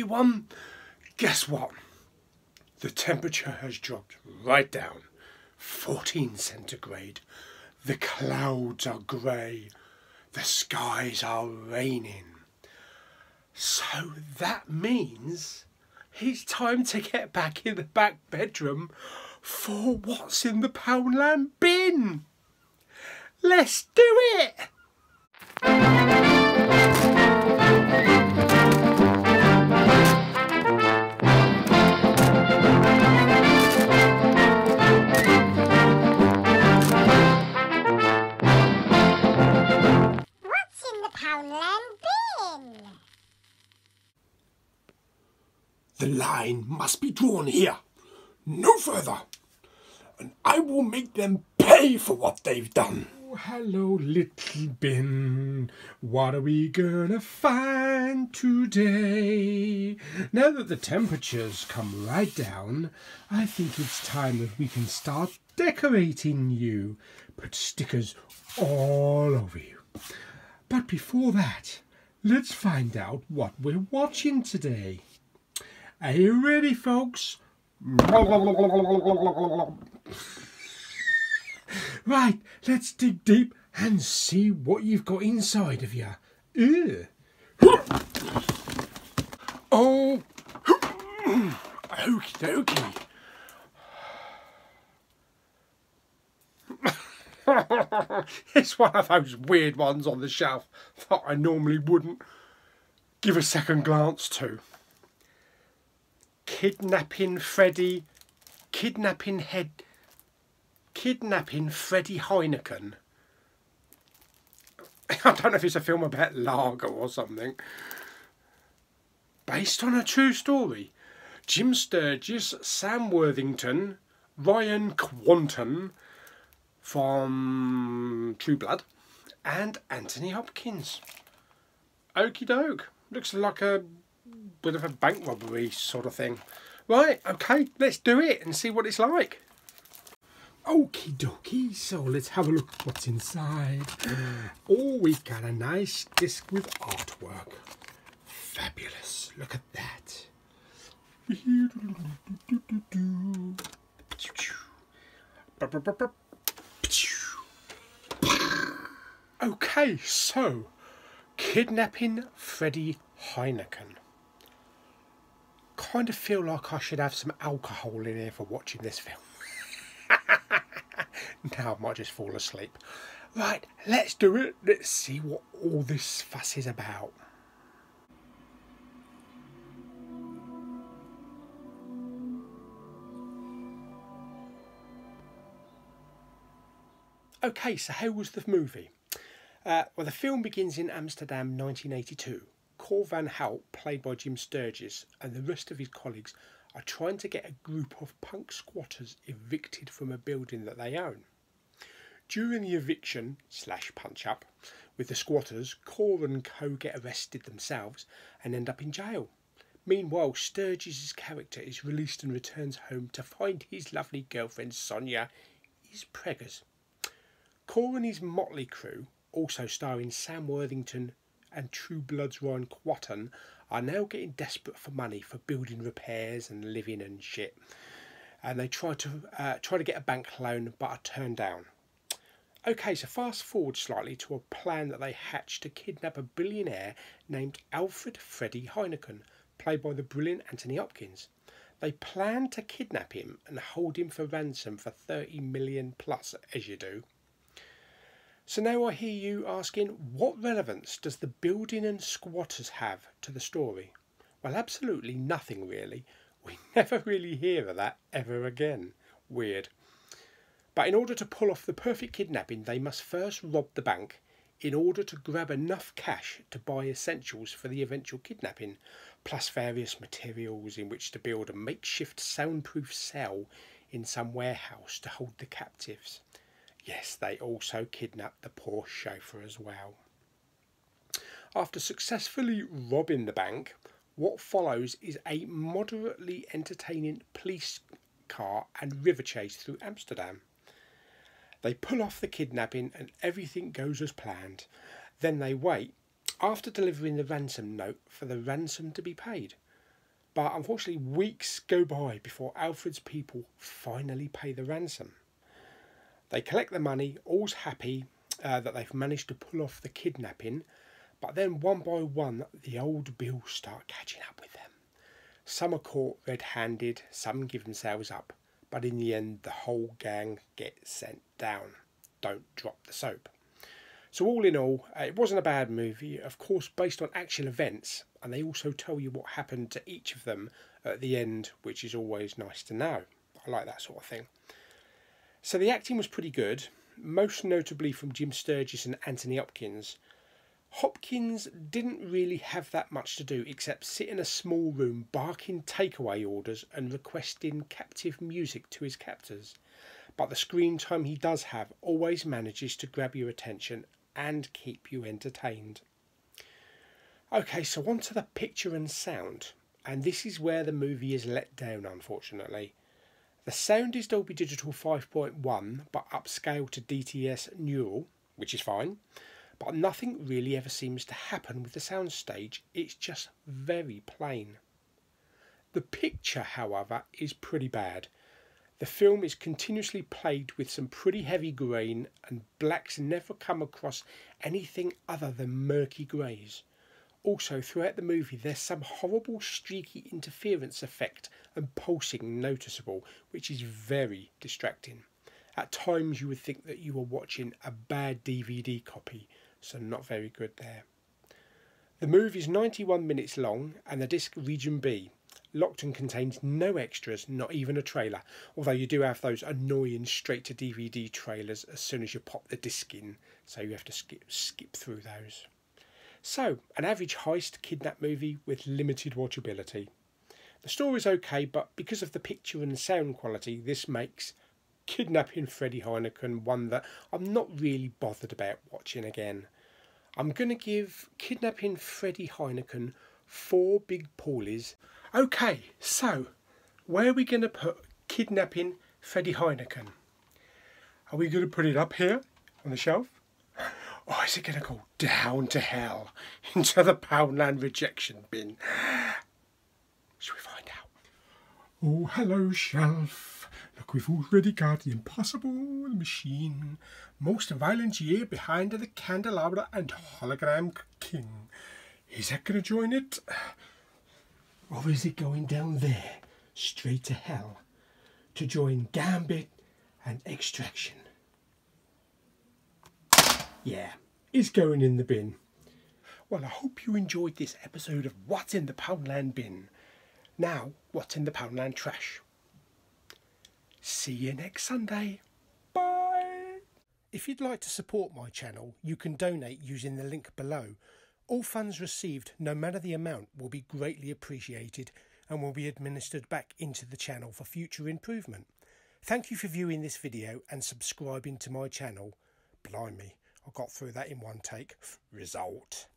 everyone. Guess what? The temperature has dropped right down. 14 centigrade. The clouds are grey. The skies are raining. So that means it's time to get back in the back bedroom for what's in the Poundland bin. Let's do it! What's in the Poundland bin? The line must be drawn here, no further, and I will make them pay for what they've done. Oh, hello, little bin. What are we gonna find today? Now that the temperature's come right down, I think it's time that we can start decorating you. Put stickers all over you. But before that, let's find out what we're watching today. Are you ready, folks? Right, let's dig deep and see what you've got inside of you. Ew. Oh, okie dokie. It's one of those weird ones on the shelf that I normally wouldn't give a second glance to. Kidnapping Freddie Heineken. I don't know if it's a film about lager or something. Based on a true story. Jim Sturgis, Sam Worthington, Ryan Quanton from True Blood, and Anthony Hopkins. Okie doke. Looks like a bit of a bank robbery sort of thing. Right, okay, let's do it and see what it's like. Okie dokie, so let's have a look at what's inside. Oh, we've got a nice disc with artwork. Fabulous, look at that. Okay, so Kidnapping Freddie Heineken. Kind of feel like I should have some alcohol in here for watching this film. Now I might just fall asleep. Right, let's do it. Let's see what all this fuss is about. Okay, so how was the movie? Well, the film begins in Amsterdam 1982. Cor van Hout, played by Jim Sturgis, and the rest of his colleagues are trying to get a group of punk squatters evicted from a building that they own. During the eviction / punch-up with the squatters, Cor and co get arrested themselves and end up in jail. Meanwhile, Sturgis' character is released and returns home to find his lovely girlfriend Sonia is preggers. Cor and his motley crew, also starring Sam Worthington and True Blood's Ryan Quanton, are now getting desperate for money for building repairs and living and shit. And they try to get a bank loan but are turned down. Okay, so fast forward slightly to a plan that they hatch to kidnap a billionaire named Alfred Freddie Heineken, played by the brilliant Anthony Hopkins. They plan to kidnap him and hold him for ransom for 30 million plus, as you do. So now I hear you asking, what relevance does the building and squatters have to the story? Well, absolutely nothing really. We never really hear of that ever again. Weird. But in order to pull off the perfect kidnapping, they must first rob the bank in order to grab enough cash to buy essentials for the eventual kidnapping, plus various materials in which to build a makeshift soundproof cell in some warehouse to hold the captives. Yes, they also kidnapped the poor chauffeur as well. After successfully robbing the bank, what follows is a moderately entertaining police car and river chase through Amsterdam. They pull off the kidnapping and everything goes as planned. Then they wait, after delivering the ransom note, for the ransom to be paid. But unfortunately, weeks go by before Alfred's people finally pay the ransom. They collect the money, all's happy that they've managed to pull off the kidnapping, but then one by one the old bills start catching up with them. Some are caught red-handed, some give themselves up, but in the end the whole gang gets sent down. Don't drop the soap. So all in all, it wasn't a bad movie, of course based on actual events, and they also tell you what happened to each of them at the end, which is always nice to know. I like that sort of thing. So the acting was pretty good, most notably from Jim Sturgis and Anthony Hopkins. Hopkins didn't really have that much to do except sit in a small room barking takeaway orders and requesting captive music to his captors. But the screen time he does have always manages to grab your attention and keep you entertained. Okay, so on to the picture and sound, and this is where the movie is let down, unfortunately. The sound is Dolby Digital 5.1 but upscaled to DTS Neural, which is fine, but nothing really ever seems to happen with the soundstage. It's just very plain. The picture, however, is pretty bad. The film is continuously plagued with some pretty heavy grain, and blacks never come across anything other than murky greys. Also, throughout the movie there's some horrible streaky interference effect and pulsing noticeable, which is very distracting. At times you would think that you were watching a bad DVD copy, so not very good there. The movie is 91 minutes long, and the disc Region B. Locked and contains no extras, not even a trailer, although you do have those annoying straight to DVD trailers as soon as you pop the disc in, so you have to skip through those. So, an average heist kidnap movie with limited watchability. The story's okay, but because of the picture and sound quality, this makes Kidnapping Freddie Heineken one that I'm not really bothered about watching again. I'm going to give Kidnapping Freddie Heineken 4 big Paulies. Okay, so where are we going to put Kidnapping Freddie Heineken? Are we going to put it up here on the shelf? Or is it going to go down to hell into the Poundland rejection bin? Shall we find out? Oh, hello, shelf. Look, we've already got the Impossible Machine, most violent year behind the candelabra and hologram king. Is that going to join it? Or is it going down there, straight to hell, to join Gambit and Extraction? Yeah, it's going in the bin. Well, I hope you enjoyed this episode of What's in the Poundland Bin. Now, what's in the Poundland Trash? See you next Sunday. Bye! If you'd like to support my channel, you can donate using the link below. All funds received, no matter the amount, will be greatly appreciated and will be administered back into the channel for future improvement. Thank you for viewing this video and subscribing to my channel. Blimey, I got through that in one take. Result.